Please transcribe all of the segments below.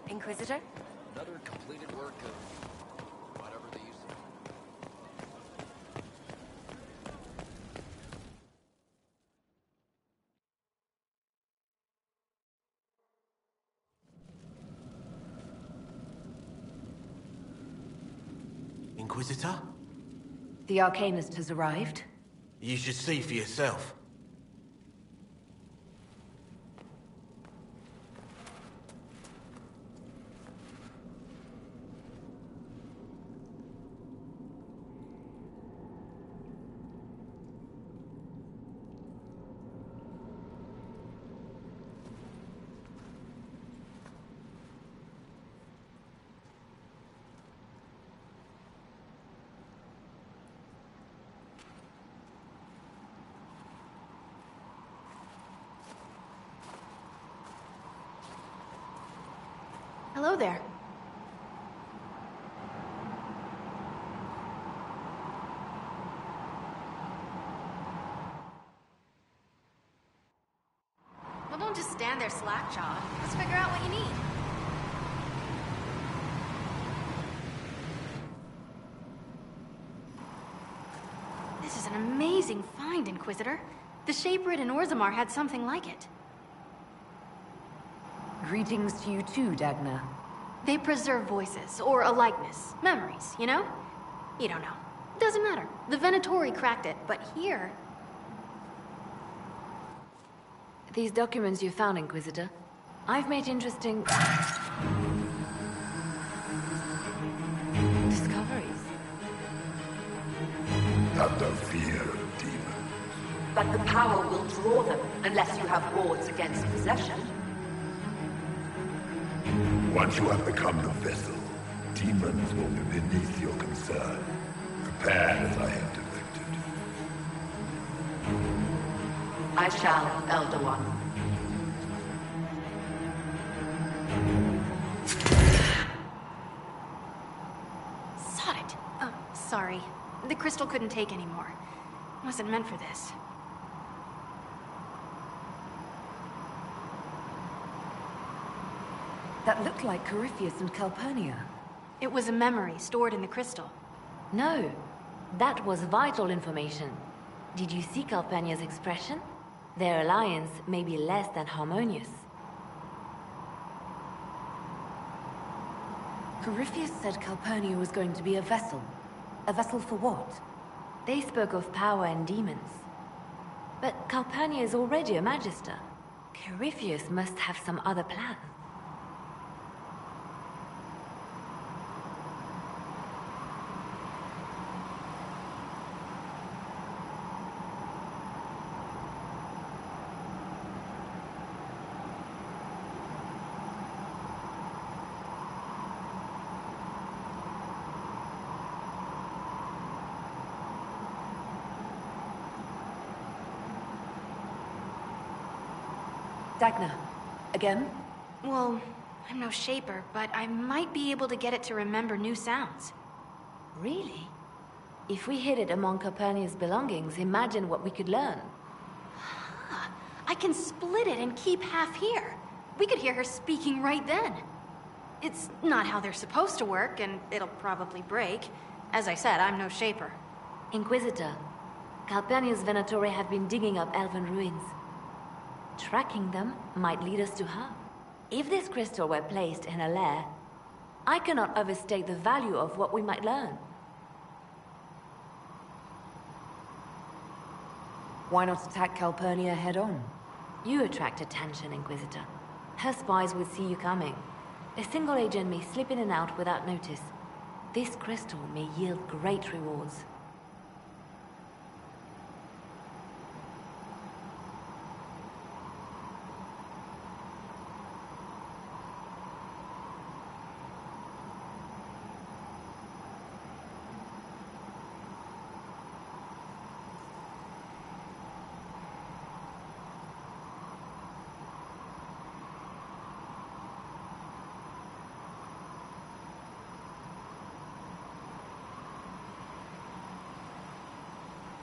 Inquisitor? Another completed work of whatever they used to. Inquisitor? The Arcanist has arrived. You should see for yourself. Hello there. Well, don't just stand there slack-jawed. Let's figure out what you need. This is an amazing find, Inquisitor. The Shaperid in Orzammar had something like it. Greetings to you too, Dagna. They preserve voices, or a likeness, memories, you know? You don't know. Doesn't matter. The Venatori cracked it, but here... These documents you found, Inquisitor. I've made interesting... discoveries. Not the fear of demons. But the power will draw them unless you have wards against possession. Once you have become the vessel, demons will be beneath your concern. Prepare as I have directed. I shall, Elder One. Sod it. Oh, sorry. The crystal couldn't take anymore. Wasn't meant for this. That looked like Corypheus and Calpurnia. It was a memory stored in the crystal. No, that was vital information. Did you see Calpurnia's expression? Their alliance may be less than harmonious. Corypheus said Calpurnia was going to be a vessel. A vessel for what? They spoke of power and demons. But Calpurnia is already a magister. Corypheus must have some other plan. Dagna, again? Well, I'm no shaper, but I might be able to get it to remember new sounds. Really? If we hid it among Calpurnia's belongings, imagine what we could learn. I can split it and keep half here. We could hear her speaking right then. It's not how they're supposed to work, and it'll probably break. As I said, I'm no shaper. Inquisitor, Calpurnia's Venatori have been digging up elven ruins. Tracking them might lead us to her. If this crystal were placed in a lair, I cannot overstate the value of what we might learn. Why not attack Calpurnia head-on? You attract attention, Inquisitor. Her spies would see you coming. A single agent may slip in and out without notice. This crystal may yield great rewards.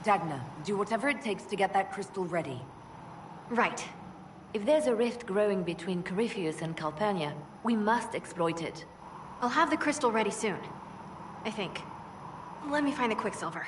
Dagna, do whatever it takes to get that crystal ready. Right. If there's a rift growing between Corypheus and Calpurnia, we must exploit it. I'll have the crystal ready soon. I think. Let me find the Quicksilver.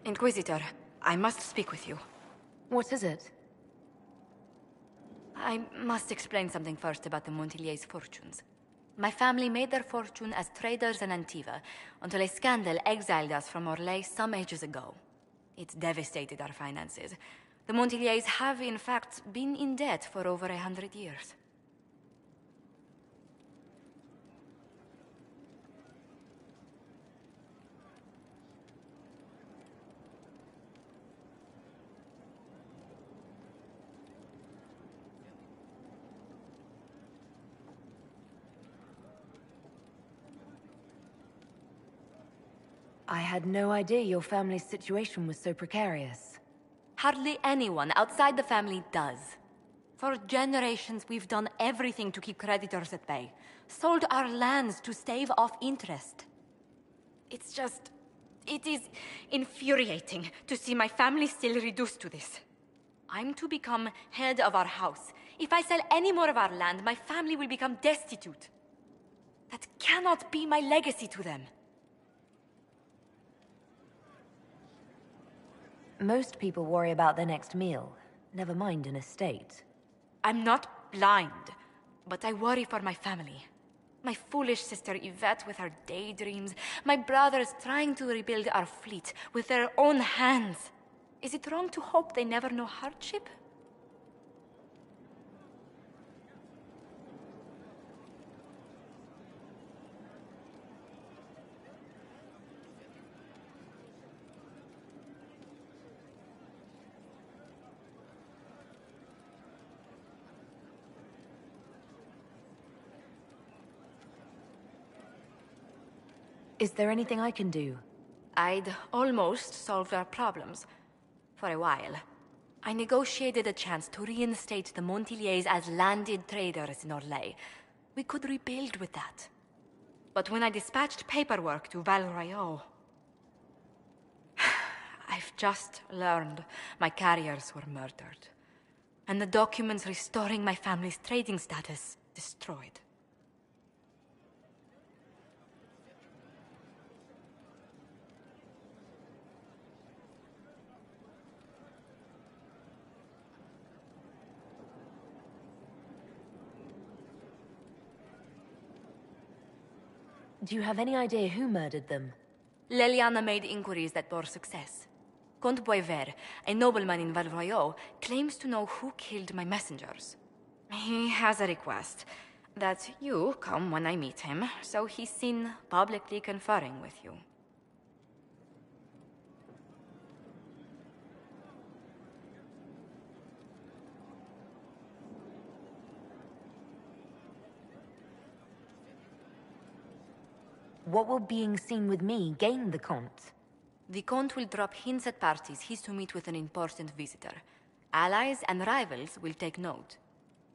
Inquisitor, I must speak with you. What is it? I must explain something first about the Montillier's fortunes. My family made their fortune as traders in Antiva until a scandal exiled us from Orlais some ages ago. It devastated our finances. The Montillier's have, in fact, been in debt for over 100 years. I had no idea your family's situation was so precarious. Hardly anyone outside the family does. For generations, we've done everything to keep creditors at bay. Sold our lands to stave off interest. It is infuriating to see my family still reduced to this. I'm to become head of our house. If I sell any more of our land, my family will become destitute. That cannot be my legacy to them. Most people worry about their next meal, never mind an estate. I'm not blind, but I worry for my family. My foolish sister Yvette with her daydreams, my brothers trying to rebuild our fleet with their own hands. Is it wrong to hope they never know hardship? Is there anything I can do? I'd almost solved our problems. For a while. I negotiated a chance to reinstate the Montillier's as landed traders in Orlais. We could rebuild with that. But when I dispatched paperwork to Val Royeaux... I've just learned my carriers were murdered. And the documents restoring my family's trading status destroyed. Do you have any idea who murdered them? Leliana made inquiries that bore success. Comte Boisvert, a nobleman in Val Royeaux, claims to know who killed my messengers. He has a request that you come when I meet him, so he's seen publicly conferring with you. What will being seen with me gain the Comte? The Comte will drop hints at parties he's to meet with an important visitor. Allies and rivals will take note.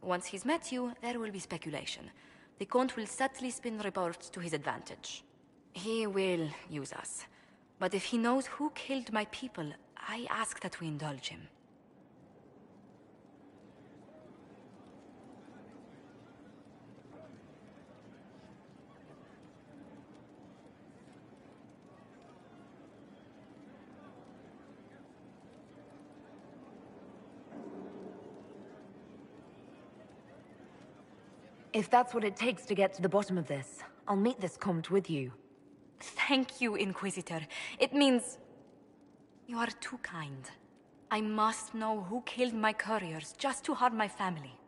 Once he's met you, there will be speculation. The Comte will subtly spin reports to his advantage. He will use us. But if he knows who killed my people, I ask that we indulge him. If that's what it takes to get to the bottom of this, I'll meet this Comte with you. Thank you, Inquisitor. It means... you are too kind. I must know who killed my couriers just to harm my family.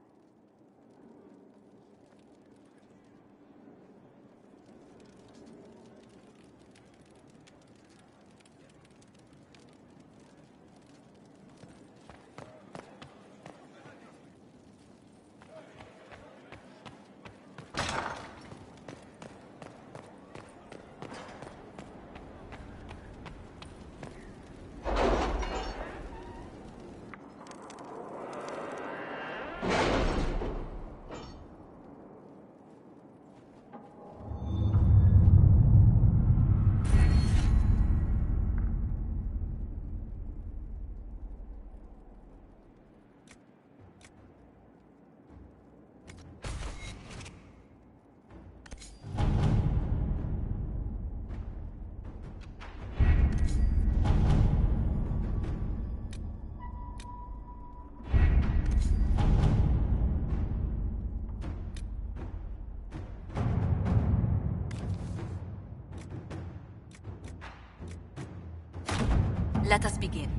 Let us begin.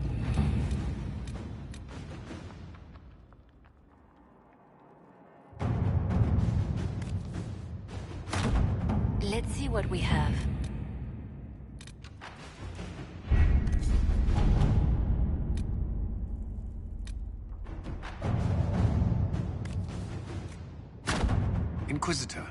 Let's see what we have. Inquisitor.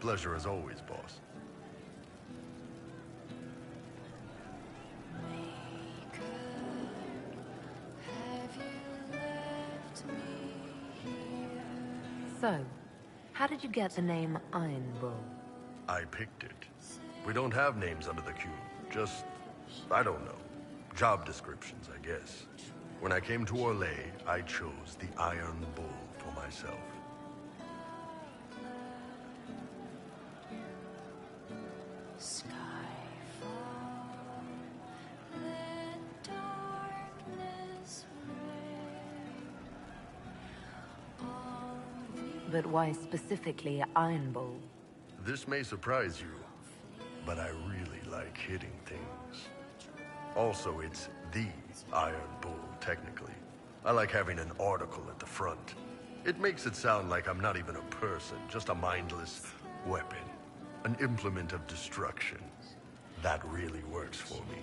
Pleasure as always, boss. So, how did you get the name Iron Bull? I picked it. We don't have names under the cube. Just, I don't know. Job descriptions, I guess. When I came to Orlais, I chose the Iron Bull for myself. But why specifically Iron Bull? This may surprise you, but I really like hitting things. Also, it's the Iron Bull, technically. I like having an article at the front. It makes it sound like I'm not even a person, just a mindless weapon. An implement of destruction. That really works for me.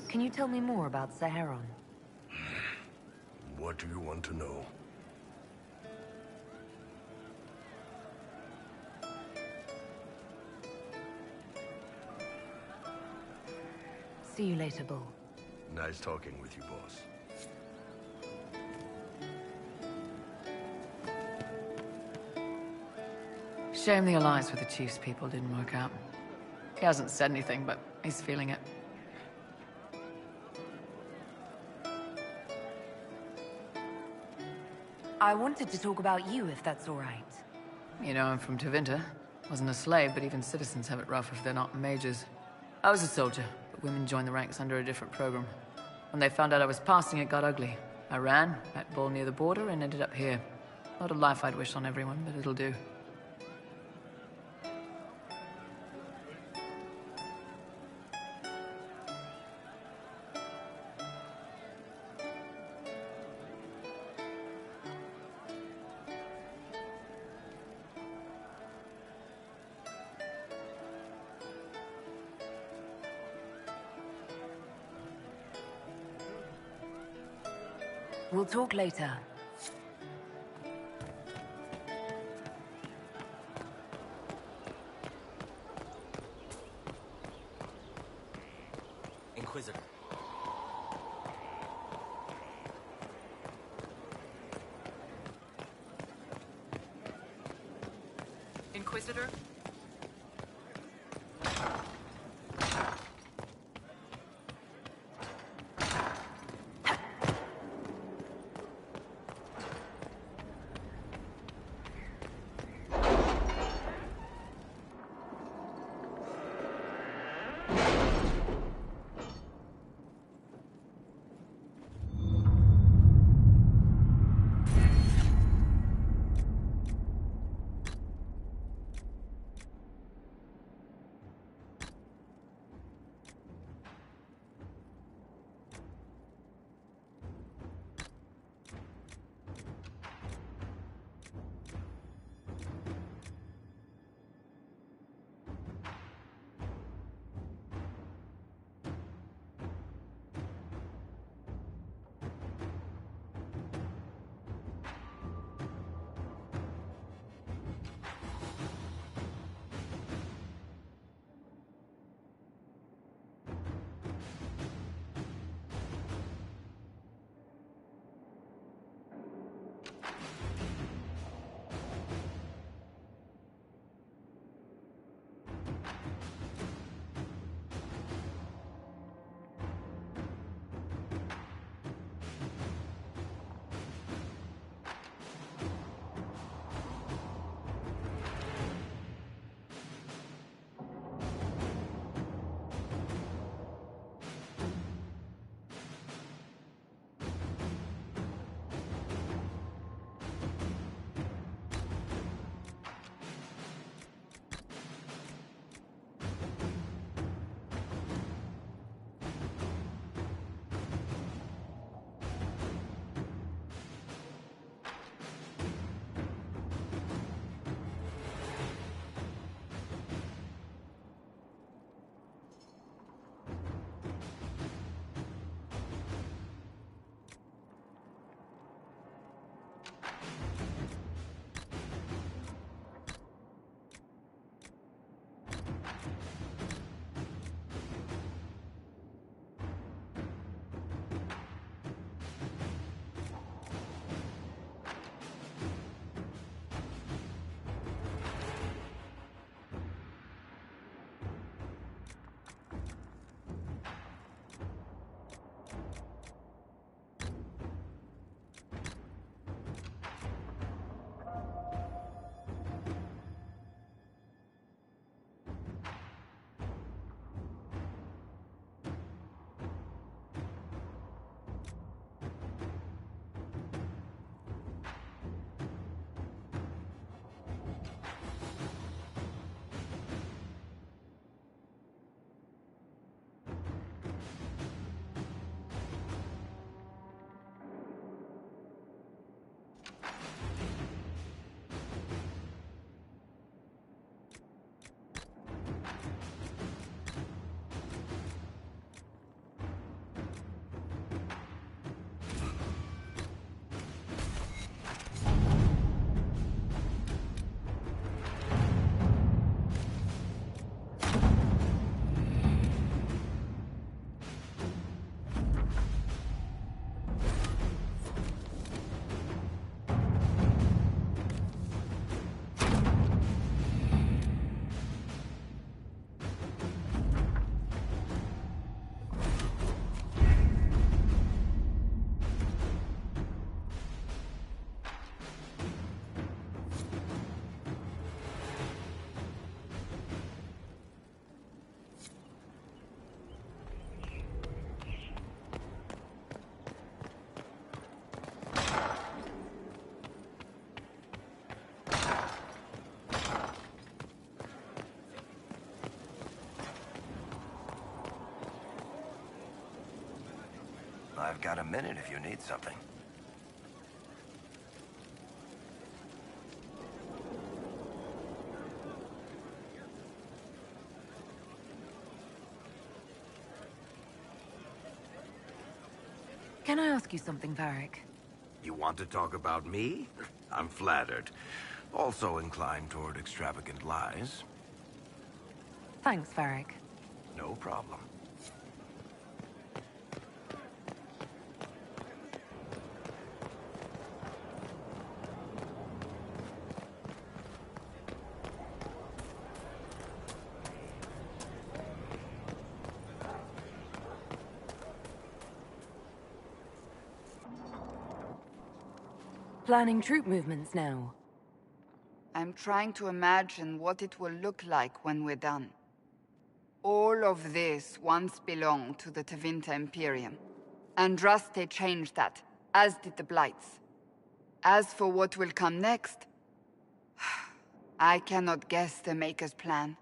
Can you tell me more about Saharon? What do you want to know? See you later, Bull. Nice talking with you, boss. Shame the alliance with the Chief's people didn't work out. He hasn't said anything, but he's feeling it. I wanted to talk about you, if that's all right. You know, I'm from Tevinter. Wasn't a slave, but even citizens have it rough if they're not mages. I was a soldier, but women joined the ranks under a different program. When they found out I was passing, it got ugly. I ran, met Bull near the border, and ended up here. Not a life I'd wish on everyone, but it'll do. We'll talk later. Inquisitor. Inquisitor? I've got a minute if you need something. Can I ask you something, Varric? You want to talk about me? I'm flattered. Also inclined toward extravagant lies. Thanks, Varric. No problem. Planning troop movements now. I'm trying to imagine what it will look like when we're done. All of this once belonged to the Tevinter Imperium. Andraste changed that, as did the Blights. As for what will come next, I cannot guess the Maker's plan.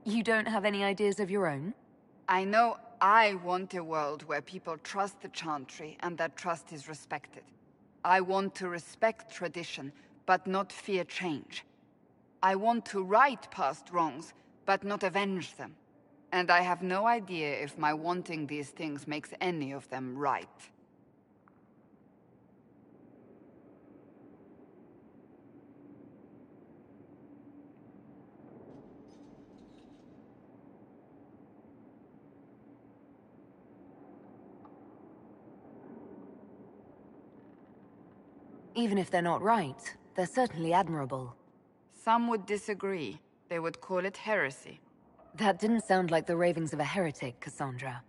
You don't have any ideas of your own? I know I want a world where people trust the Chantry and that trust is respected. I want to respect tradition, but not fear change. I want to right past wrongs, but not avenge them. And I have no idea if my wanting these things makes any of them right. Even if they're not right, they're certainly admirable. Some would disagree. They would call it heresy. That didn't sound like the ravings of a heretic, Cassandra.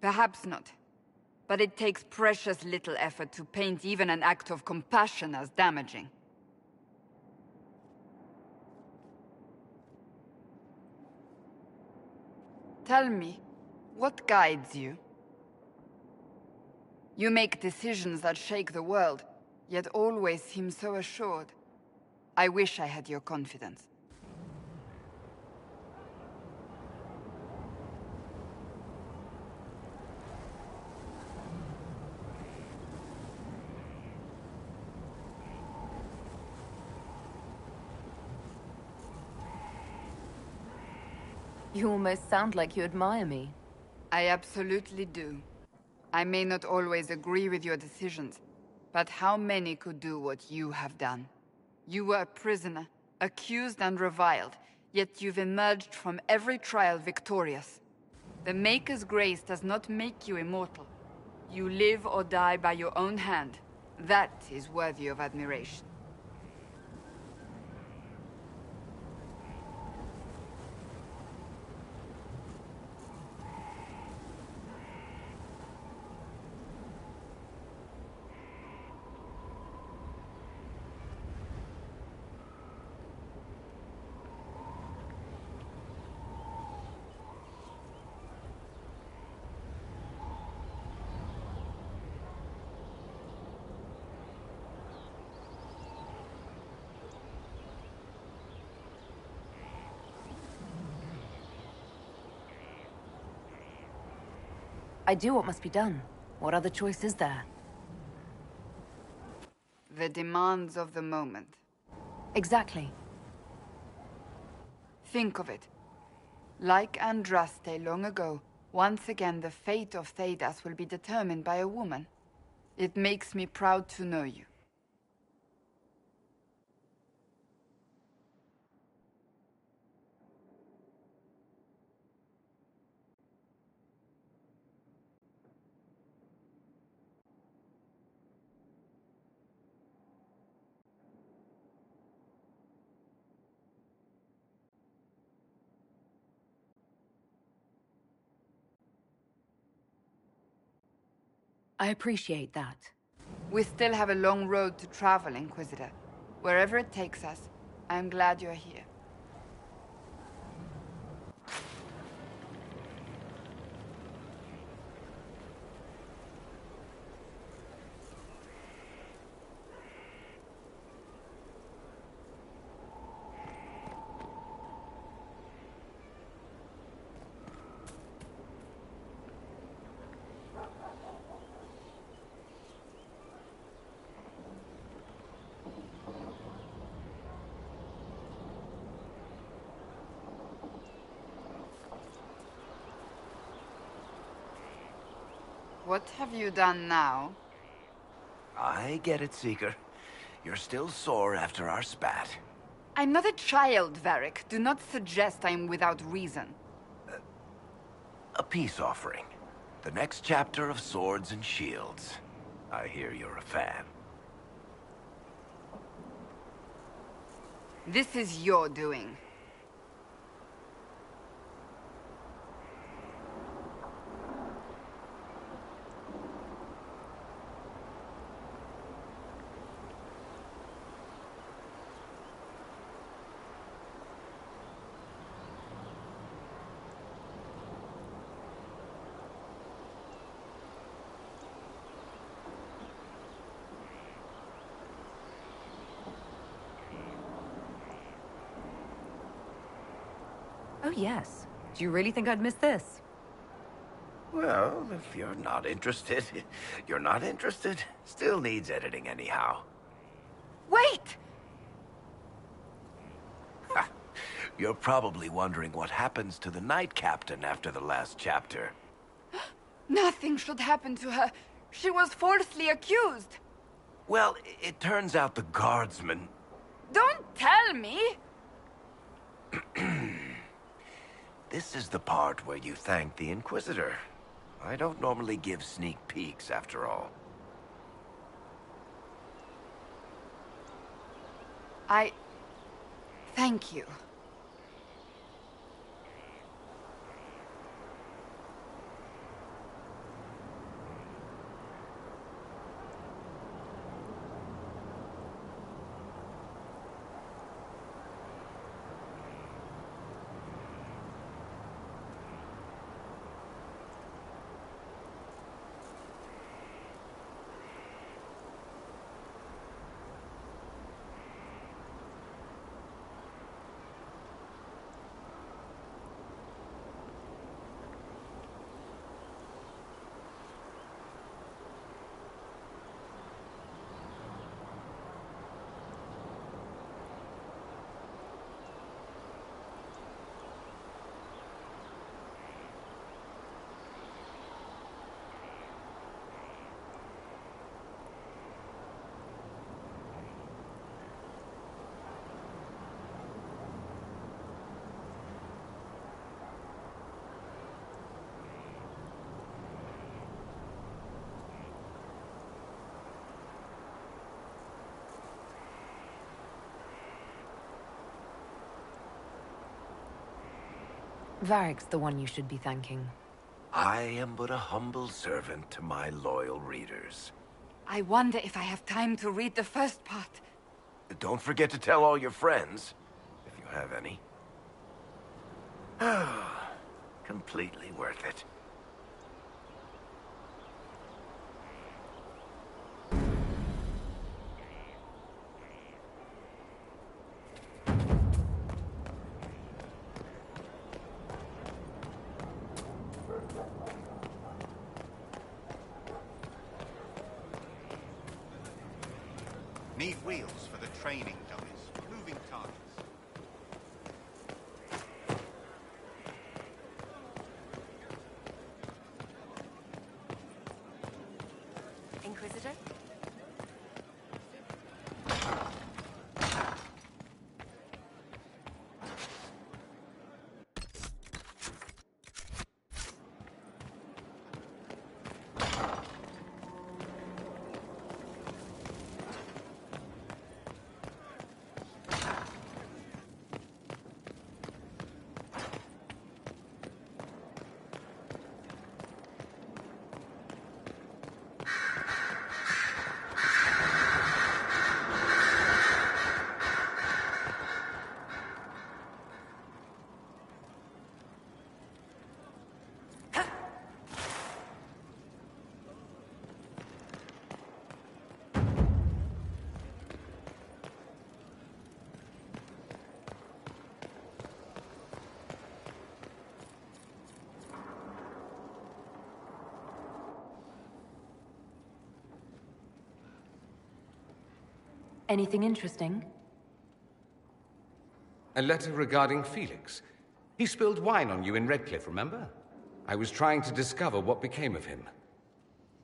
Perhaps not. But it takes precious little effort to paint even an act of compassion as damaging. Tell me, what guides you? You make decisions that shake the world, yet always seem so assured. I wish I had your confidence. You almost sound like you admire me. I absolutely do. I may not always agree with your decisions, but how many could do what you have done? You were a prisoner, accused and reviled, yet you've emerged from every trial victorious. The Maker's grace does not make you immortal. You live or die by your own hand. That is worthy of admiration. I do what must be done. What other choice is there? The demands of the moment. Exactly. Think of it. Like Andraste long ago, once again the fate of Theidas will be determined by a woman. It makes me proud to know you. I appreciate that. We still have a long road to travel, Inquisitor. Wherever it takes us, I'm glad you're here. What have you done now? I get it, Seeker. You're still sore after our spat. I'm not a child, Varric. Do not suggest I'm without reason. A peace offering. The next chapter of Swords and Shields. I hear you're a fan. This is your doing. Oh, yes. Do you really think I'd miss this? Well, if you're not interested, you're not interested. Still needs editing anyhow. Wait! You're probably wondering what happens to the Knight Captain after the last chapter. Nothing should happen to her. She was falsely accused. Well, it turns out the guardsman... Don't tell me! This is the part where you thank the Inquisitor. I don't normally give sneak peeks, after all. Thank you. Varric's the one you should be thanking. I am but a humble servant to my loyal readers. I wonder if I have time to read the first part. Don't forget to tell all your friends, if you have any. Completely worth it. Need wheels for the training dummies. Moving targets. Inquisitor? Anything interesting? A letter regarding Felix. He spilled wine on you in Redcliffe, remember? I was trying to discover what became of him.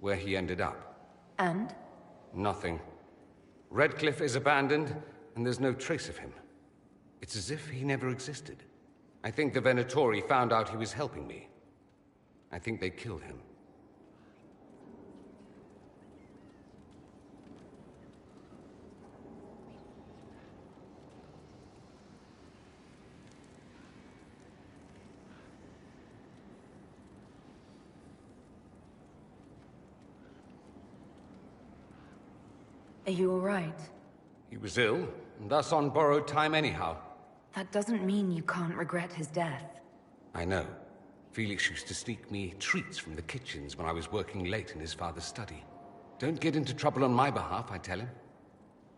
Where he ended up. And? Nothing. Redcliffe is abandoned, and there's no trace of him. It's as if he never existed. I think the Venatori found out he was helping me. I think they killed him. Are you all right? He was ill, and thus on borrowed time anyhow. That doesn't mean you can't regret his death. I know. Felix used to sneak me treats from the kitchens when I was working late in his father's study. Don't get into trouble on my behalf, I tell him.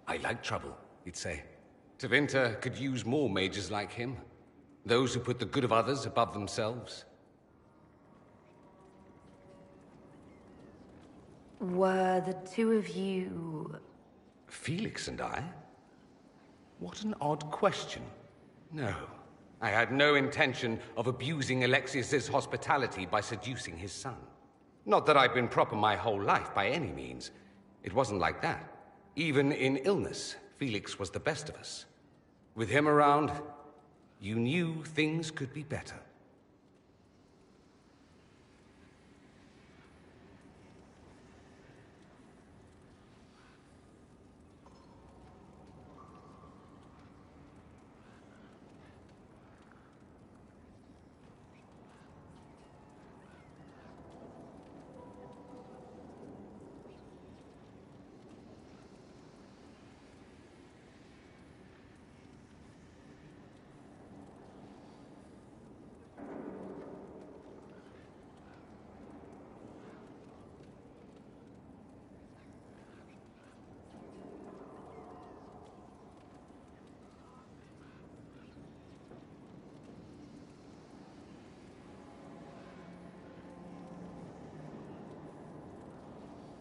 I like trouble, he'd say. Tevinter could use more mages like him. Those who put the good of others above themselves. Were the two of you... Felix and I? What an odd question. No, I had no intention of abusing Alexius's hospitality by seducing his son. Not that I've been proper my whole life, by any means. It wasn't like that. Even in illness, Felix was the best of us. With him around, you knew things could be better.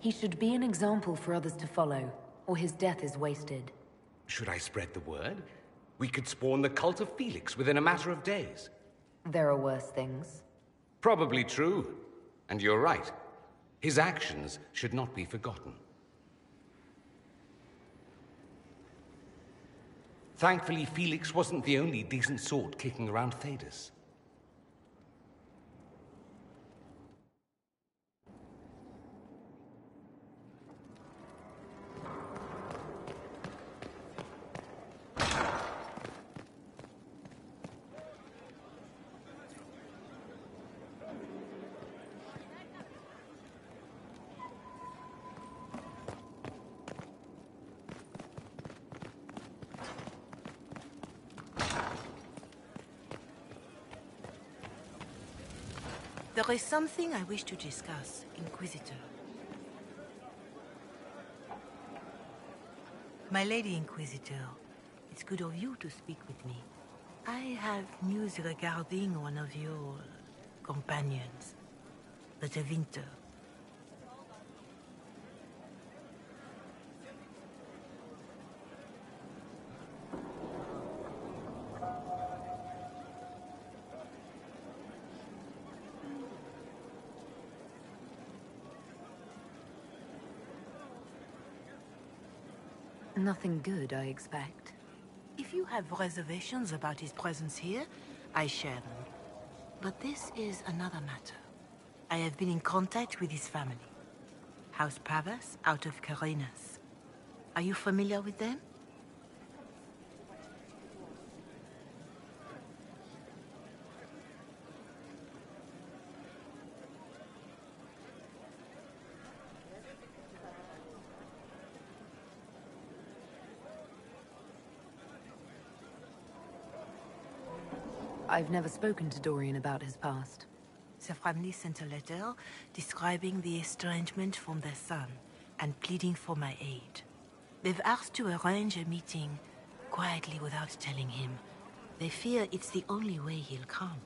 He should be an example for others to follow, or his death is wasted. Should I spread the word? We could spawn the cult of Felix within a matter of days. There are worse things. Probably true. And you're right. His actions should not be forgotten. Thankfully, Felix wasn't the only decent sort kicking around Thedas. There is something I wish to discuss, Inquisitor. My Lady Inquisitor, it's good of you to speak with me. I have news regarding one of your companions, the Tevinter. Nothing good, I expect. If you have reservations about his presence here, I share them. But this is another matter. I have been in contact with his family. House Pavas out of Carenas. Are you familiar with them? I've never spoken to Dorian about his past. The family sent a letter describing the estrangement from their son and pleading for my aid. They've asked to arrange a meeting quietly without telling him. They fear it's the only way he'll come.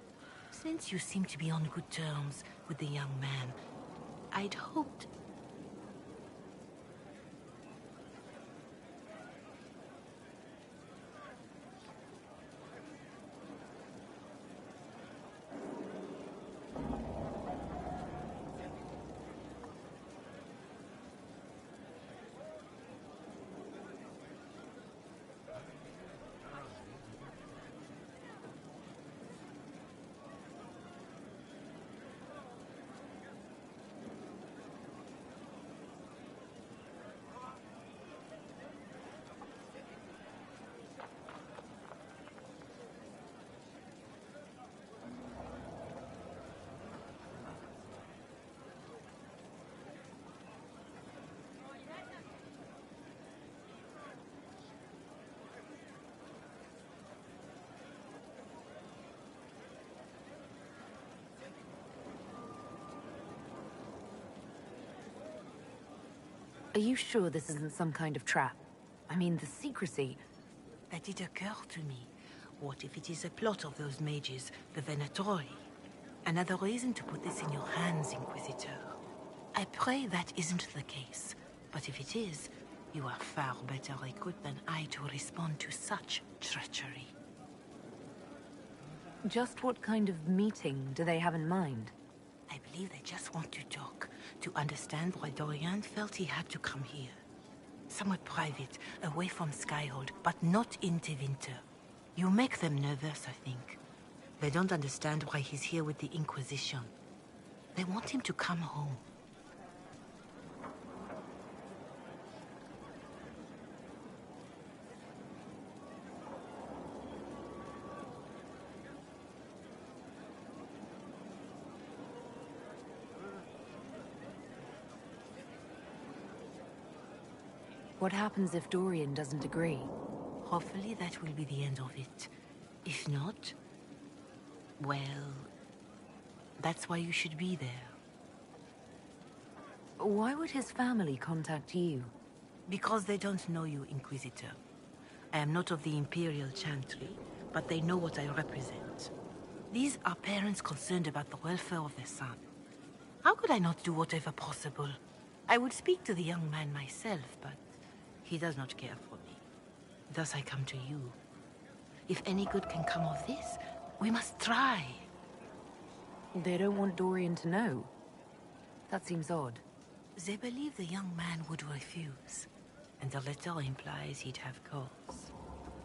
Since you seem to be on good terms with the young man, I'd hoped... Are you sure this isn't some kind of trap? I mean, the secrecy... That did occur to me. What if it is a plot of those mages, the Venatori? Another reason to put this in your hands, Inquisitor. I pray that isn't the case. But if it is, you are far better equipped than I to respond to such treachery. Just what kind of meeting do they have in mind? I believe they just want to talk, to understand why Dorian felt he had to come here. Somewhere private, away from Skyhold, but not in Tevinter. You make them nervous, I think. They don't understand why he's here with the Inquisition. They want him to come home. What happens if Dorian doesn't agree? Hopefully that will be the end of it. If not, well, that's why you should be there. Why would his family contact you? Because they don't know you, Inquisitor. I am not of the Imperial Chantry, but they know what I represent. These are parents concerned about the welfare of their son. How could I not do whatever possible? I would speak to the young man myself, but he does not care for me. Thus I come to you. If any good can come of this, we must try. They don't want Dorian to know. That seems odd. They believe the young man would refuse, and the letter implies he'd have cause.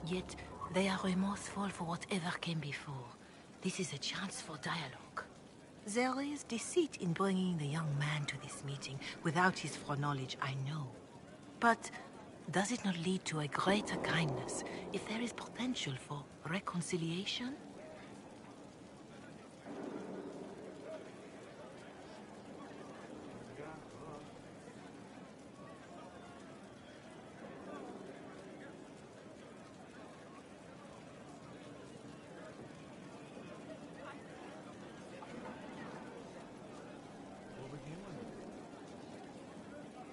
Yet, they are remorseful for whatever came before. This is a chance for dialogue. There is deceit in bringing the young man to this meeting without his foreknowledge, I know. But does it not lead to a greater kindness if there is potential for reconciliation?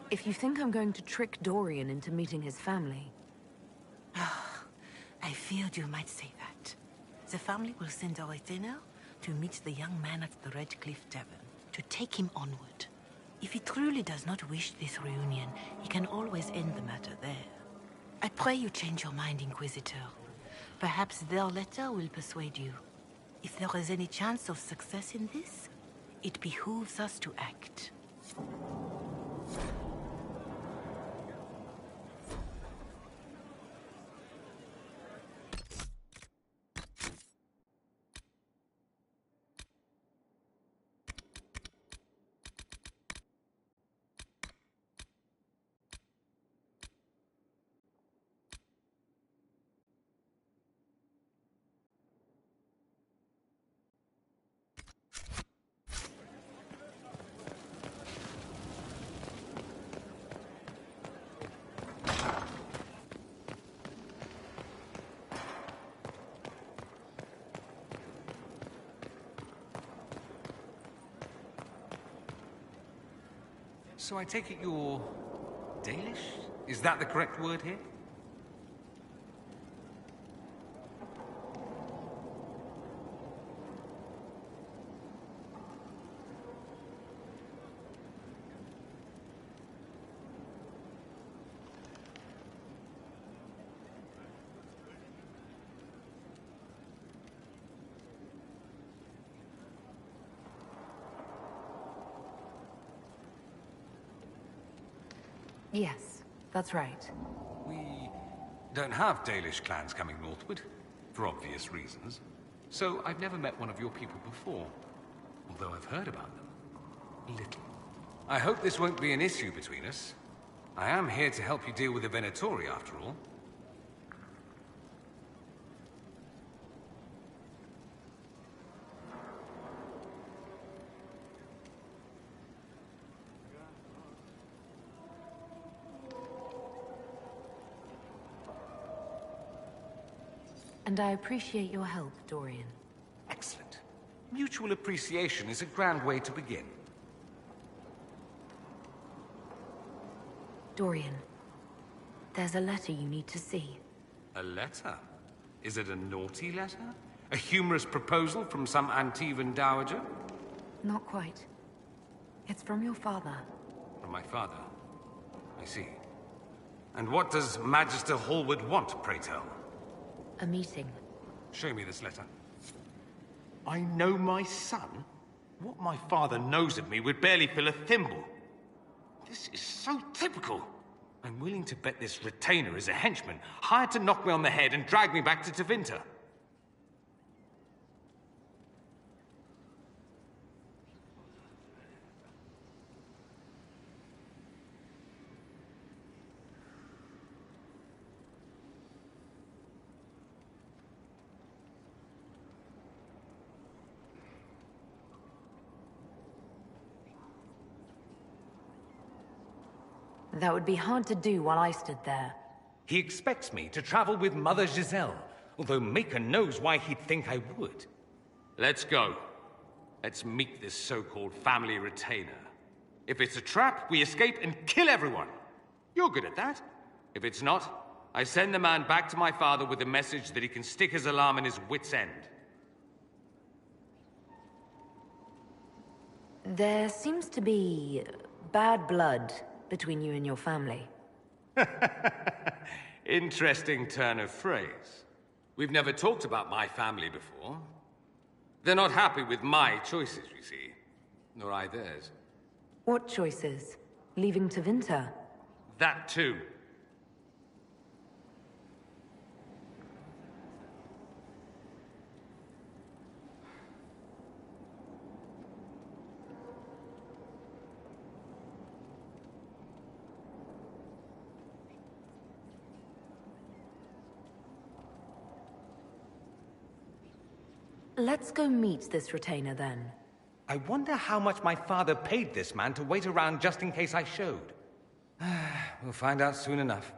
If you think I'm going to trick Dorian into meeting his family... I feared you might say that. The family will send a retainer to meet the young man at the Red Cliff Tavern, to take him onward. If he truly does not wish this reunion, he can always end the matter there. I pray you change your mind, Inquisitor. Perhaps their letter will persuade you. If there is any chance of success in this, it behooves us to act. So I take it you're... Dalish? Is that the correct word here? Yes, that's right. We don't have Dalish clans coming northward, for obvious reasons. So I've never met one of your people before, although I've heard about them. Little. I hope this won't be an issue between us. I am here to help you deal with the Venatori, after all. And I appreciate your help, Dorian. Excellent. Mutual appreciation is a grand way to begin. Dorian, there's a letter you need to see. A letter? Is it a naughty letter? A humorous proposal from some Antivan dowager? Not quite. It's from your father. From my father? I see. And what does Magister Hallward want, pray tell? A meeting. Show me this letter. I know my son? What my father knows of me would barely fill a thimble. This is so typical. I'm willing to bet this retainer is a henchman, hired to knock me on the head and drag me back to Tevinter. That would be hard to do while I stood there. He expects me to travel with Mother Giselle, although Maker knows why he'd think I would. Let's go. Let's meet this so-called family retainer. If it's a trap, we escape and kill everyone. You're good at that. If it's not, I send the man back to my father with a message that he can stick his alarm in his wit's end. There seems to be bad blood between you and your family. Interesting turn of phrase. We've never talked about my family before. They're not happy with my choices, you see. Nor I theirs. What choices? Leaving Tevinter? That too. Let's go meet this retainer then. I wonder how much my father paid this man to wait around just in case I showed. We'll find out soon enough.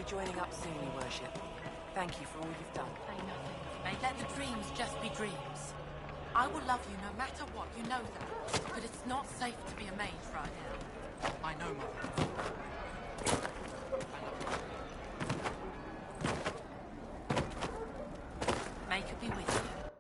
Joining up soon, Your Worship. Thank you for all you've done. Say nothing. May let the dreams just be dreams. I will love you no matter what, you know that. But it's not safe to be a mage right now. I know, Mother. May it be with you.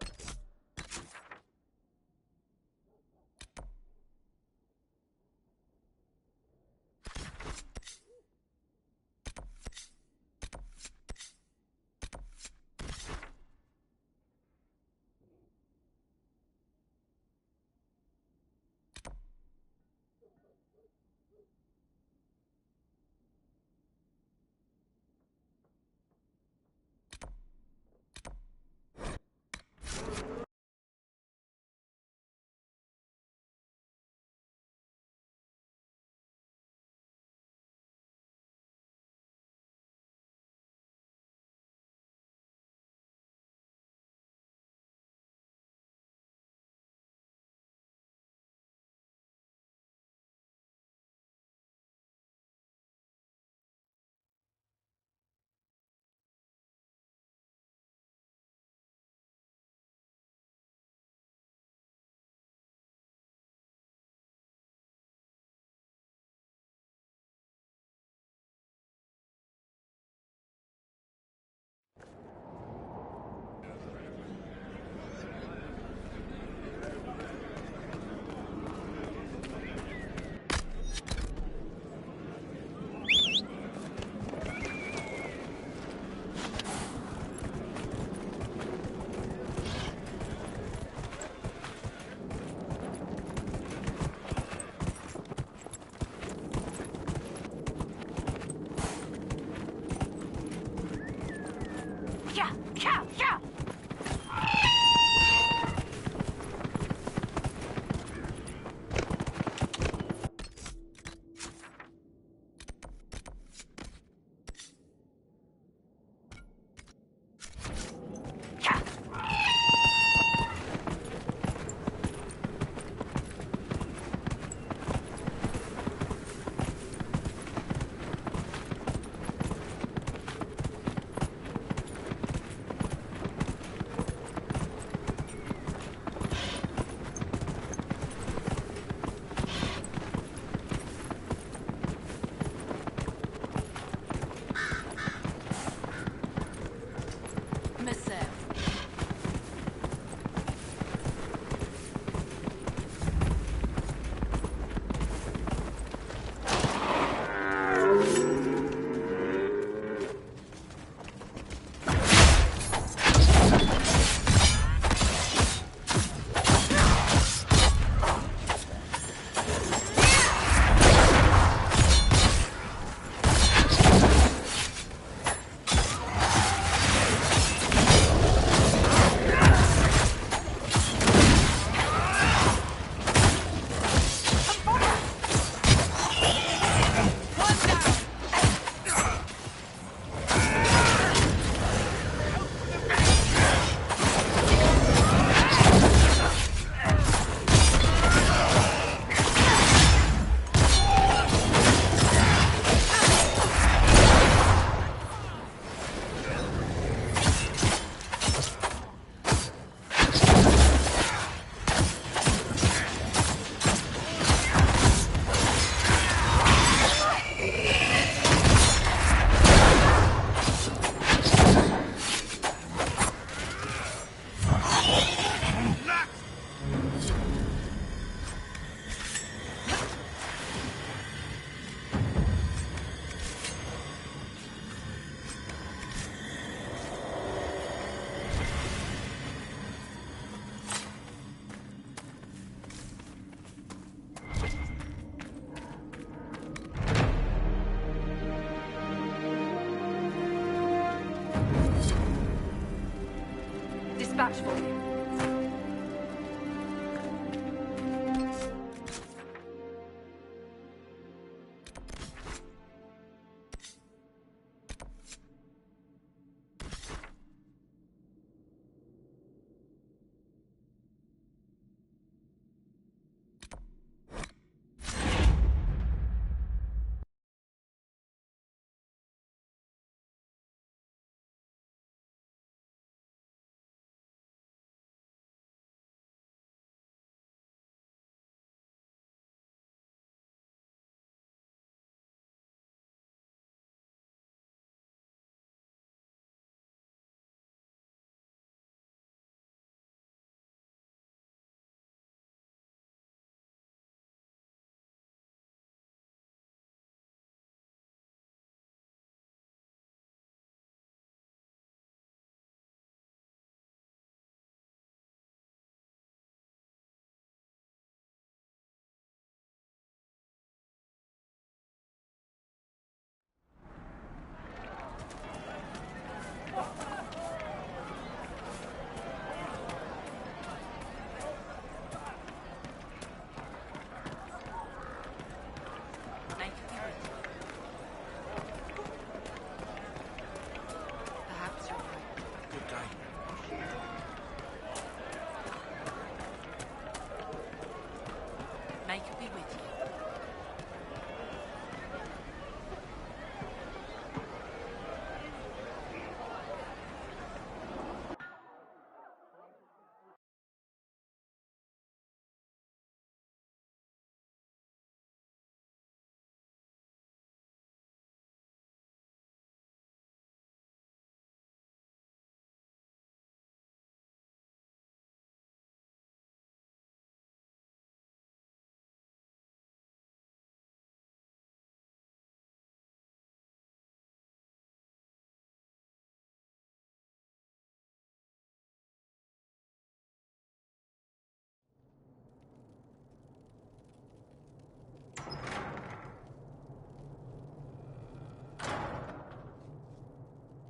match for you.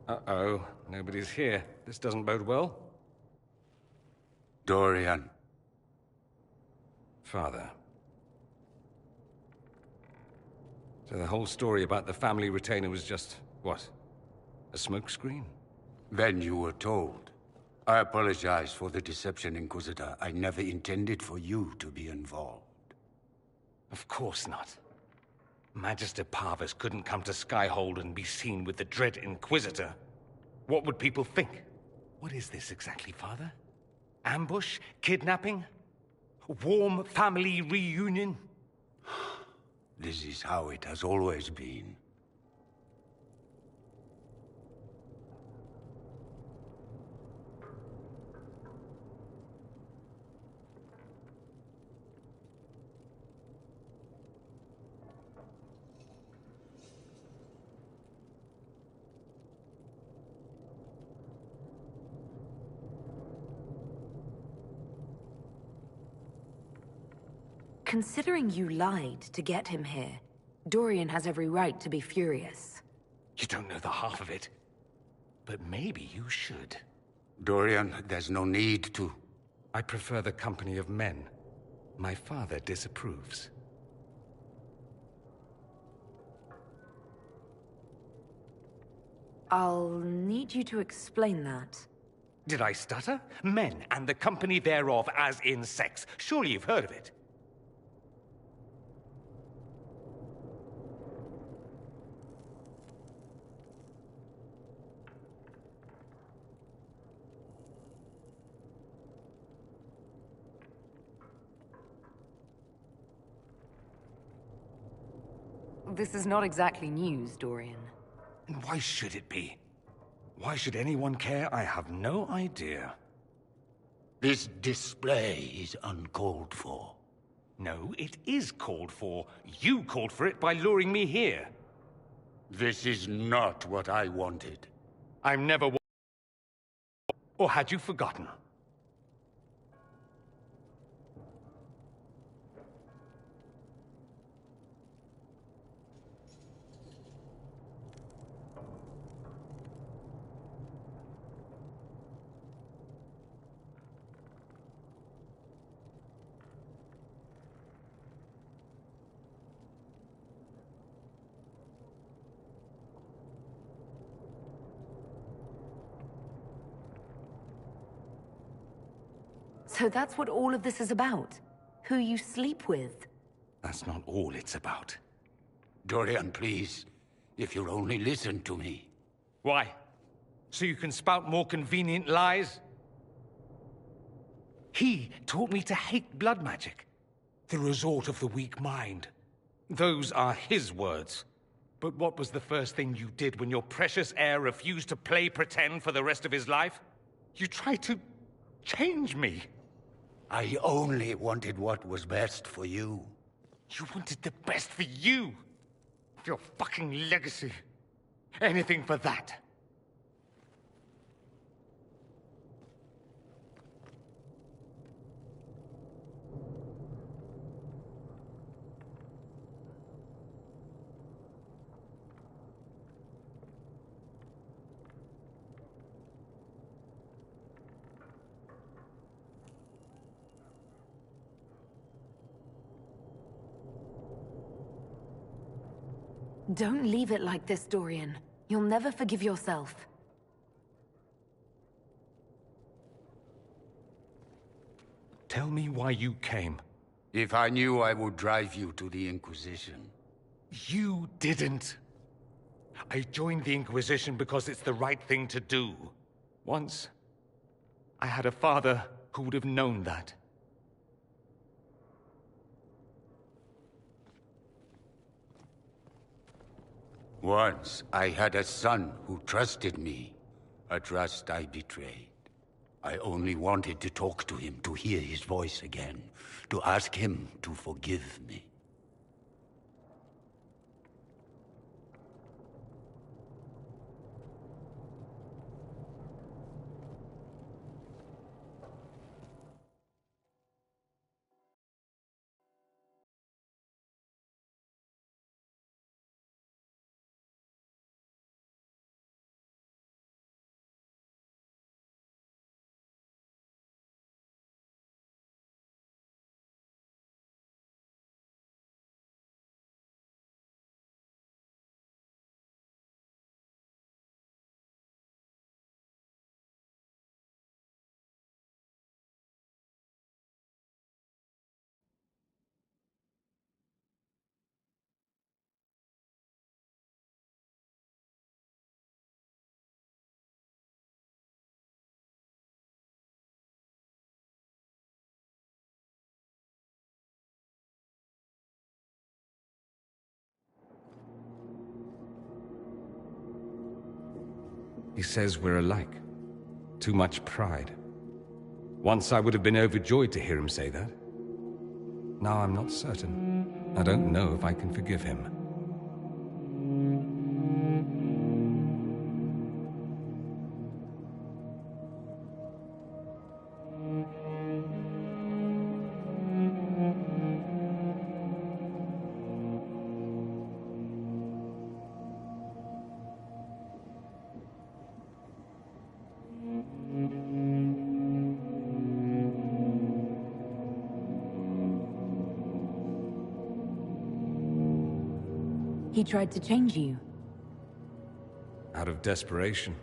Uh-oh, nobody's here. This doesn't bode well. Dorian. Father. So the whole story about the family retainer was just, what? A smokescreen? Then you were told. I apologize for the deception, Inquisitor. I never intended for you to be involved. Of course not. Magister Parvus couldn't come to Skyhold and be seen with the dread Inquisitor. What would people think? What is this exactly, Father? Ambush? Kidnapping? Warm family reunion? This is how it has always been. Considering you lied to get him here, Dorian has every right to be furious. You don't know the half of it. But maybe you should. Dorian, there's no need to. I prefer the company of men. My father disapproves. I'll need you to explain that. Did I stutter? Men and the company thereof, as in sex. Surely you've heard of it. This is not exactly news, Dorian. And why should it be? Why should anyone care? I have no idea. This display is uncalled for. No, it is called for. You called for it by luring me here. This is not what I wanted. I'm never... Or had you forgotten? So that's what all of this is about? Who you sleep with? That's not all it's about. Dorian, please. If you'll only listen to me. Why? So you can spout more convenient lies? He taught me to hate blood magic. The resort of the weak mind. Those are his words. But what was the first thing you did when your precious heir refused to play pretend for the rest of his life? You tried to change me. I only wanted what was best for you. You wanted the best for you. Your fucking legacy. Anything for that. Don't leave it like this, Dorian. You'll never forgive yourself. Tell me why you came. If I knew, I would drive you to the Inquisition. You didn't. I joined the Inquisition because it's the right thing to do. Once, I had a father who would have known that. Once, I had a son who trusted me. A trust I betrayed. I only wanted to talk to him, to hear his voice again, to ask him to forgive me. He says we're alike. Too much pride. Once I would have been overjoyed to hear him say that. Now I'm not certain. I don't know if I can forgive him. He tried to change you. Out of desperation.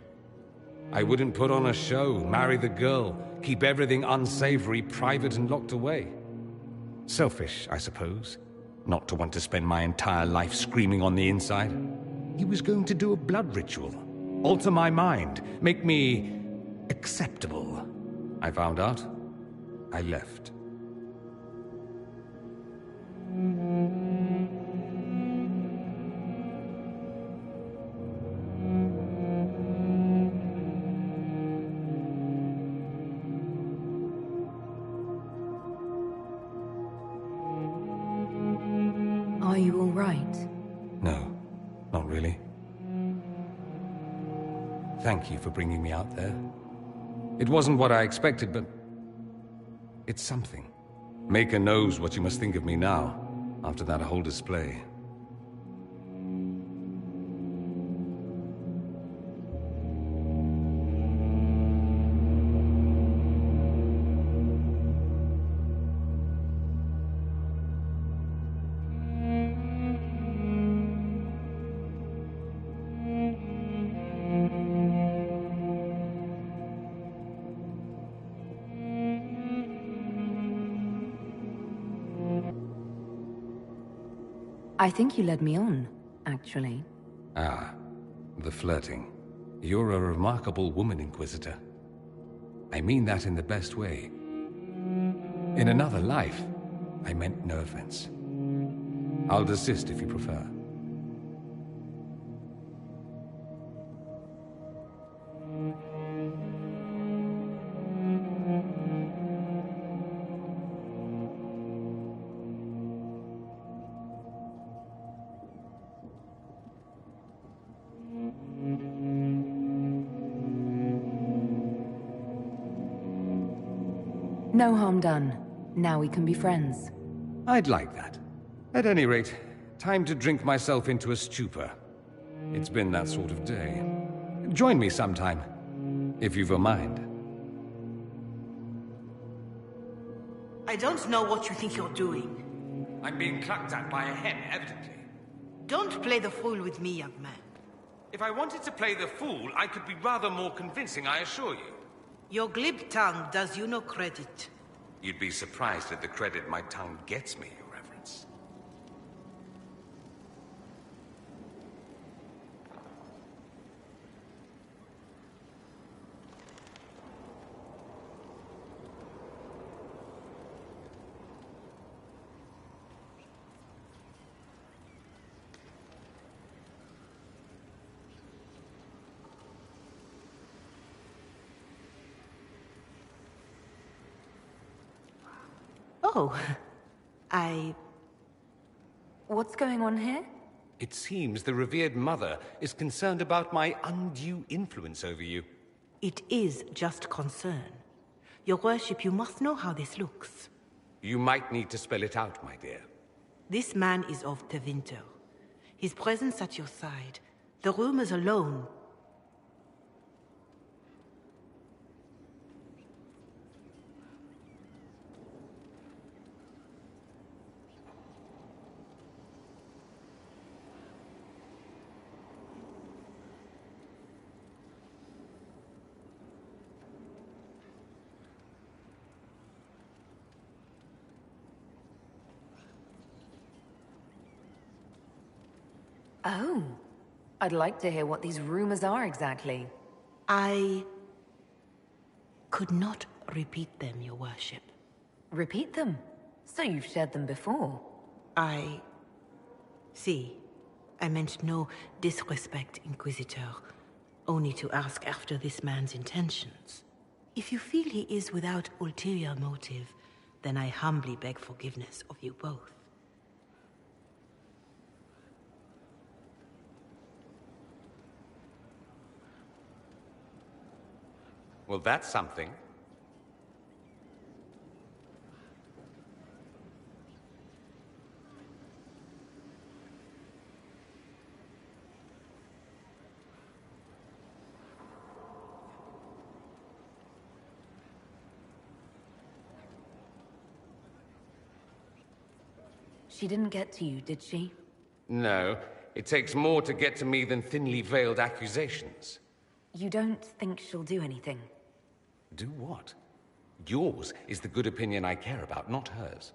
I wouldn't put on a show, marry the girl, keep everything unsavory, private and locked away. Selfish, I suppose. Not to want to spend my entire life screaming on the inside. He was going to do a blood ritual. Alter my mind. Make me acceptable. I found out. I left. Are you all right? No, not really. Thank you for bringing me out there. It wasn't what I expected, but it's something. Maker knows what you must think of me now, after that whole display. I think you led me on, actually. Ah, the flirting. You're a remarkable woman, Inquisitor. I mean that in the best way. In another life, I meant no offense. I'll desist if you prefer. No harm done. Now we can be friends. I'd like that. At any rate, time to drink myself into a stupor. It's been that sort of day. Join me sometime, if you've a mind. I don't know what you think you're doing. I'm being clucked at by a hen, evidently. Don't play the fool with me, young man. If I wanted to play the fool, I could be rather more convincing, I assure you. Your glib tongue does you no credit. You'd be surprised at the credit my tongue gets me, Your Reverence. Oh, What's going on here? It seems the revered mother is concerned about my undue influence over you. It is just concern. Your worship, you must know how this looks. You might need to spell it out, my dear. This man is of Tevinter. His presence at your side, the rumors alone. Oh. I'd like to hear what these rumors are exactly. I could not repeat them, your worship. Repeat them? So you've shared them before? See, I meant no disrespect, Inquisitor. Only to ask after this man's intentions. If you feel he is without ulterior motive, then I humbly beg forgiveness of you both. Well, that's something. She didn't get to you, did she? No, it takes more to get to me than thinly veiled accusations. You don't think she'll do anything? Do what? Yours is the good opinion I care about, not hers.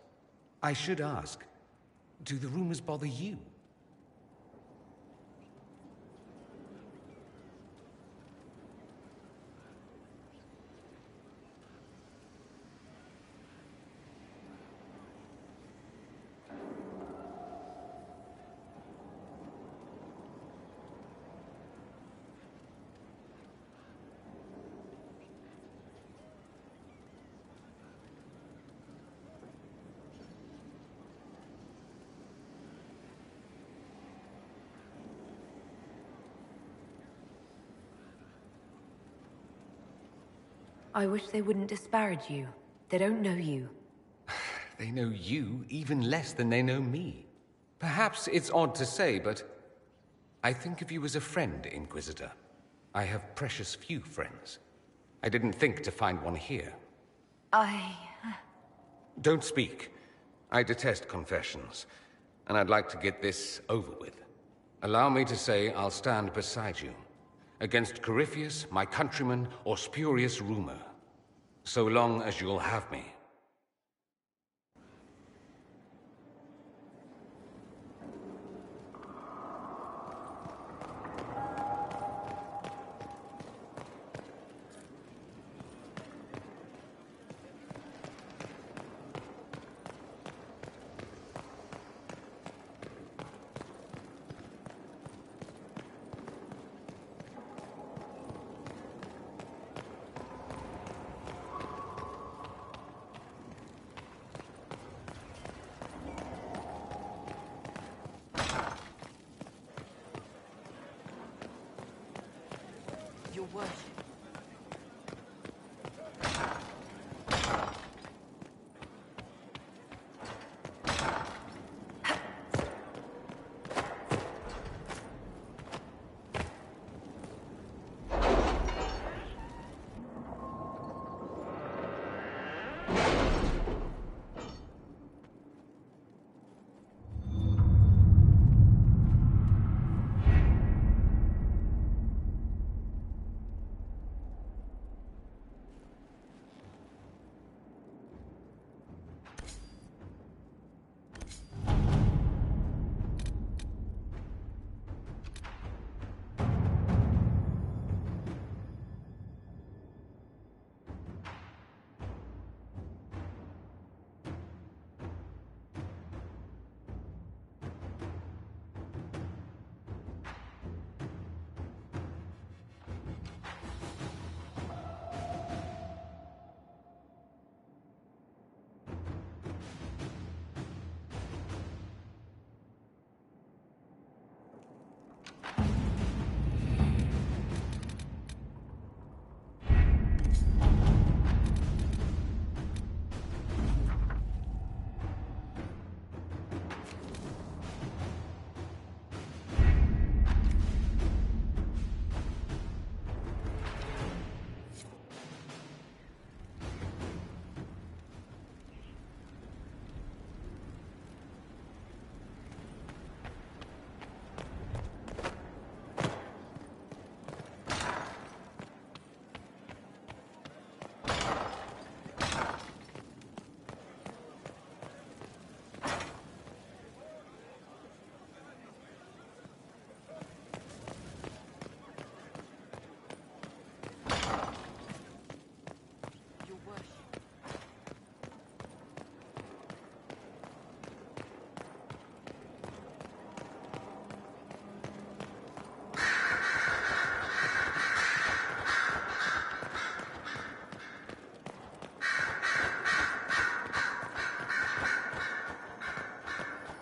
I should ask, do the rumors bother you? I wish they wouldn't disparage you. They don't know you. They know you even less than they know me. Perhaps it's odd to say, but I think of you as a friend, Inquisitor. I have precious few friends. I didn't think to find one here. Don't speak. I detest confessions, and I'd like to get this over with. Allow me to say I'll stand beside you, against Corypheus, my countryman, or spurious rumor, so long as you'll have me.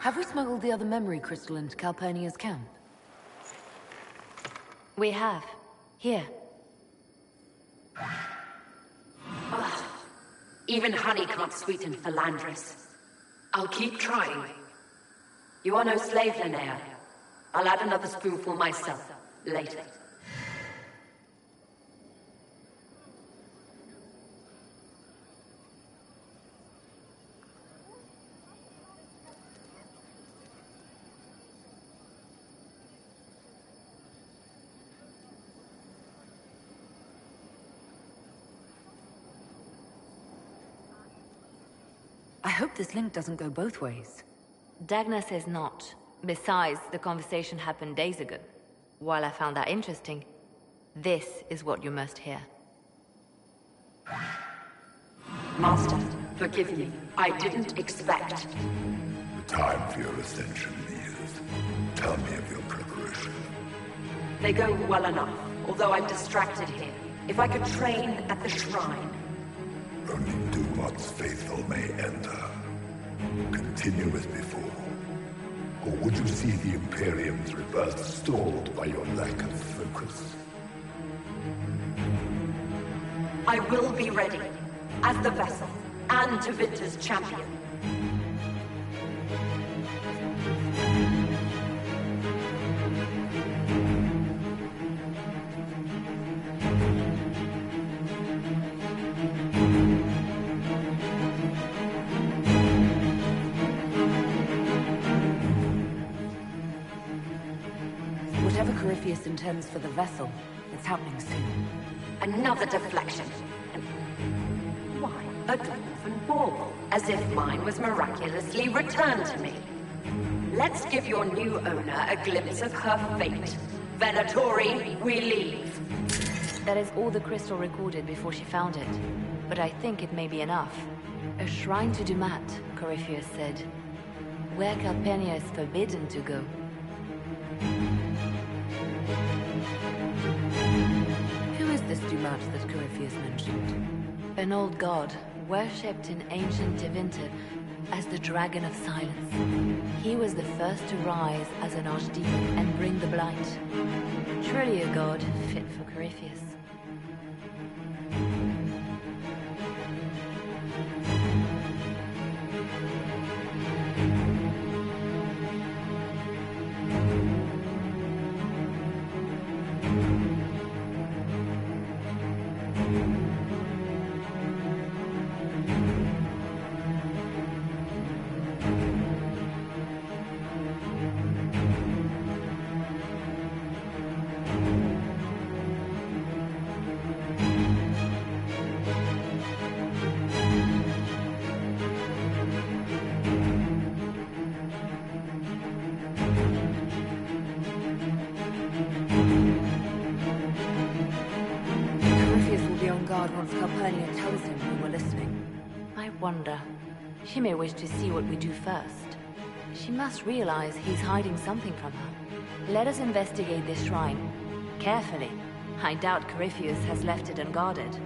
Have we smuggled the other memory crystal into Calpurnia's camp? We have. Here. Ugh. Even honey can't sweeten Philandris. I'll keep trying. You are no slave, Linnea. I'll add another spoonful myself, later. I hope this link doesn't go both ways. Dagna says not. Besides, the conversation happened days ago. While I found that interesting, this is what you must hear. Master, forgive me. I didn't expect. The time for your ascension is. Tell me of your preparation. They go well enough, although I'm distracted here. If I could train at the shrine. Only Dumat's faithful may enter. Continue as before. Or would you see the Imperium's rebirth stalled by your lack of focus? I will be ready, as the vessel, and to Vinter's champion. Whatever Corypheus intends for the vessel, it's happening soon. Another deflection. Why, a dwarven bauble, as if mine was miraculously returned to me. Let's give your new owner a glimpse of her fate. Venatori, we leave. That is all the crystal recorded before she found it. But I think it may be enough. A shrine to Dumat, Corypheus said. Where Calpurnia is forbidden to go. Who is this Dumat that Corypheus mentioned? An old god, worshipped in ancient Tevinter as the Dragon of Silence. He was the first to rise as an archdemon and bring the blight. Truly a god fit for Corypheus. wonder. She may wish to see what we do first. She must realize he's hiding something from her. Let us investigate this shrine. Carefully. I doubt Corypheus has left it unguarded.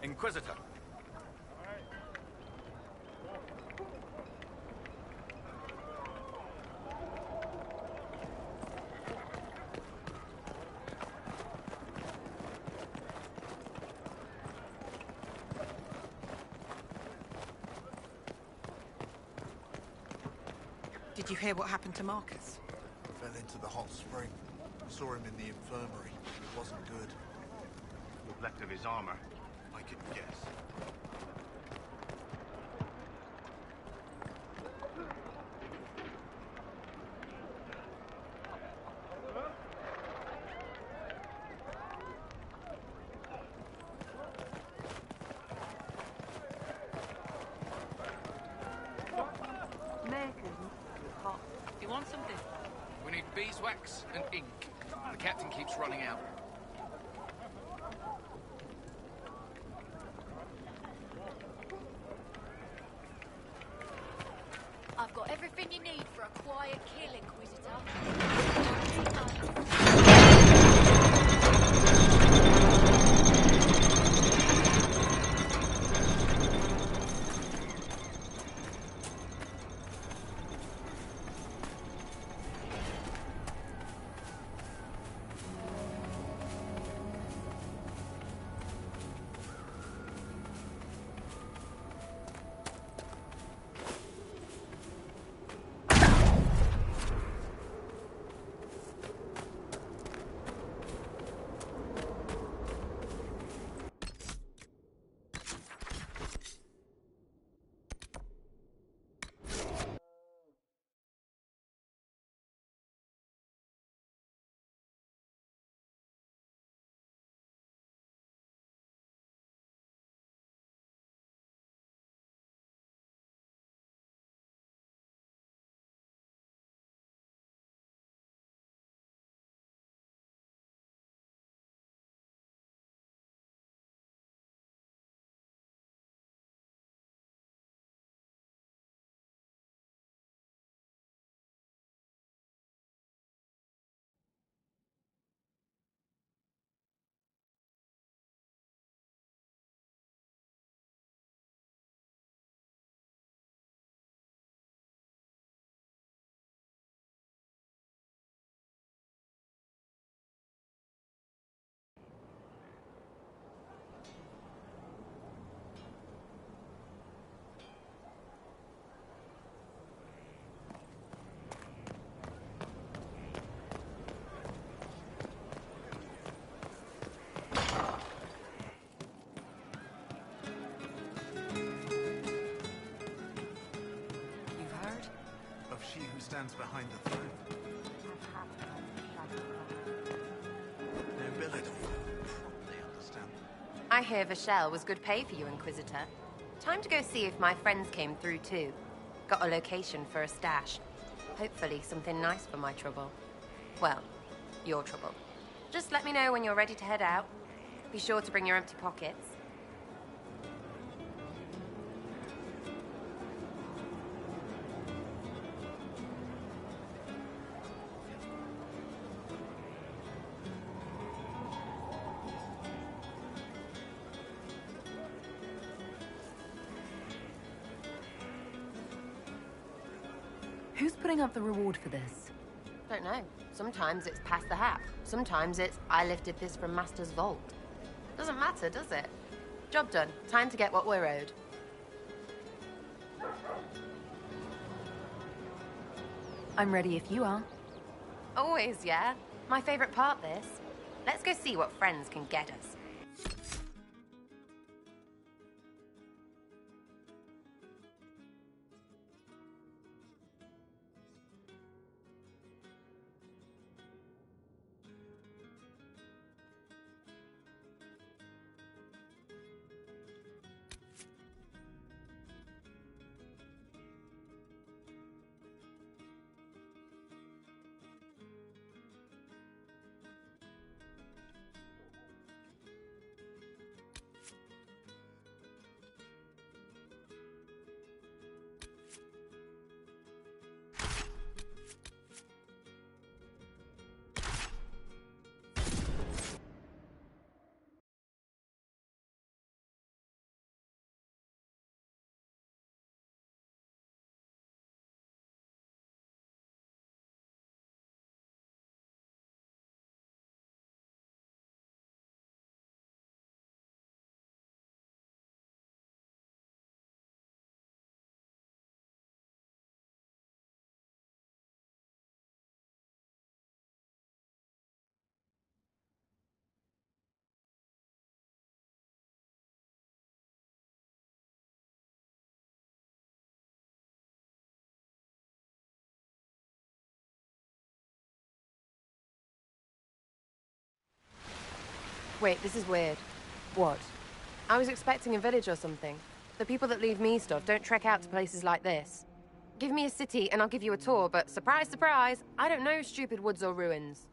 Inquisitor. Did you hear what happened to Marcus? Fell into the hot spring. Saw him in the infirmary. It wasn't good. What left of his armor? I could guess. You want something? We need beeswax and ink. The captain keeps running out. I've got everything you need for a quiet kill, Inquisitor. she who stands behind the throne? Nobility. They understand. I hear Vashel was good pay for you, Inquisitor. Time to go see if my friends came through too. Got a location for a stash. Hopefully something nice for my trouble. Well, your trouble. Just let me know when you're ready to head out. Be sure to bring your empty pockets. Who's putting up the reward for this? Don't know. Sometimes it's past the hat. Sometimes it's I lifted this from Master's vault. Doesn't matter, does it? Job done. Time to get what we're owed. I'm ready if you are. Always, yeah. My favorite part, this. Let's go see what friends can get us. Wait, this is weird. What? I was expecting a village or something. The people that leave me stuff don't trek out to places like this. Give me a city and I'll give you a tour, but surprise, surprise, I don't know stupid woods or ruins.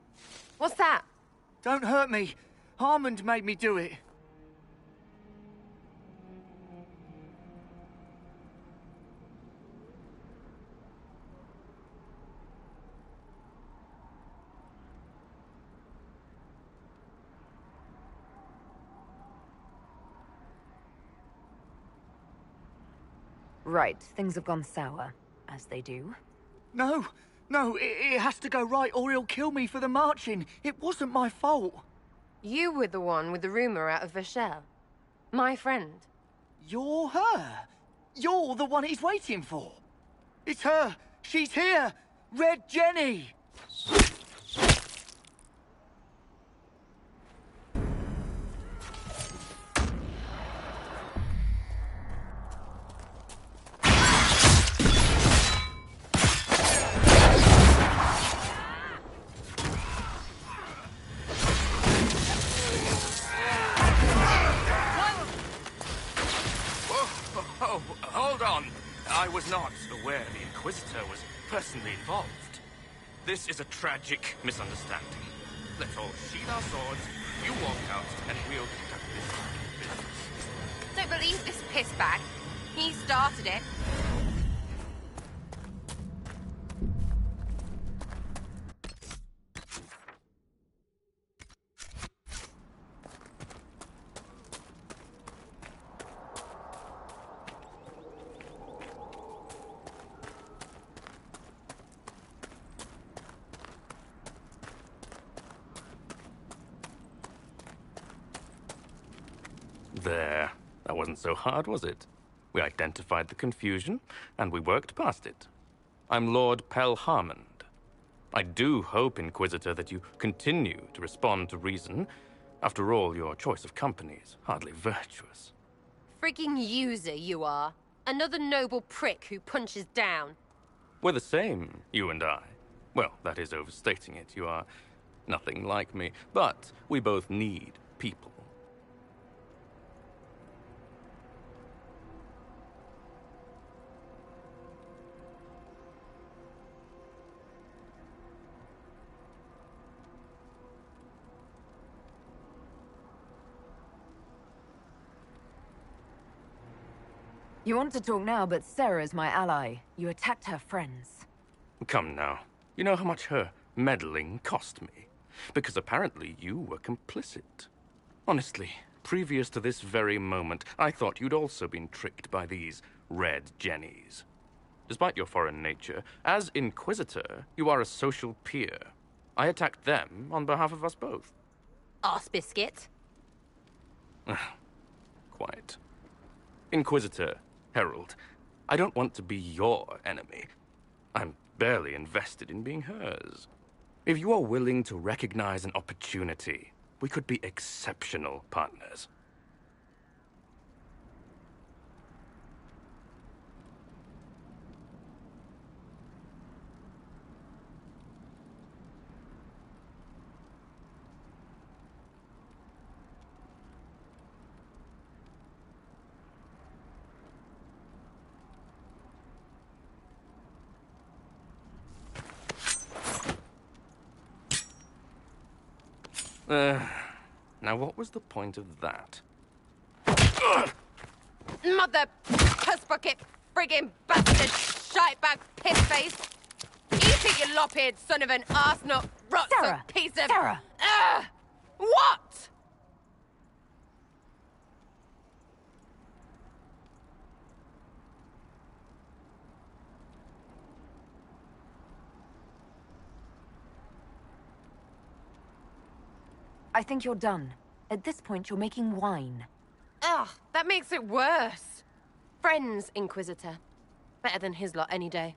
What's that? Don't hurt me. Harmond made me do it. Right, things have gone sour, as they do. No, it has to go right or he'll kill me for the marching. It wasn't my fault. You were the one with the rumor out of Vashel. My friend. You're her. You're the one he's waiting for. It's her. She's here. Red Jenny. Hold on. I was not aware the Inquisitor was personally involved. This is a tragic misunderstanding. Let's all sheathe our swords, you walk out, and we'll conduct this business. Don't believe this pissbag. He started it. There. That wasn't so hard, was it? We identified the confusion, and we worked past it. I'm Lord Pel Harmond. I do hope, Inquisitor, that you continue to respond to reason. After all, your choice of company is hardly virtuous. Freaking user, you are. Another noble prick who punches down. We're the same, you and I. Well, that is overstating it. You are nothing like me. But we both need people. You want to talk now, but Sarah's my ally. You attacked her friends. Come now. You know how much her meddling cost me? Because apparently you were complicit. Honestly, previous to this very moment, I thought you'd also been tricked by these red jennies. Despite your foreign nature, as Inquisitor, you are a social peer. I attacked them on behalf of us both. Arse biscuit. Quiet. Inquisitor, Herald, I don't want to be your enemy. I'm barely invested in being hers. If you are willing to recognize an opportunity, we could be exceptional partners. Now what was the point of that? Mother puss bucket, friggin' bastard, shitebag piss face. Eating you lop-eared son of an arse not rot Sarah! piece of... Sarah! What? I think you're done. At this point, you're making wine. Ugh, that makes it worse. Friends, Inquisitor. Better than his lot any day.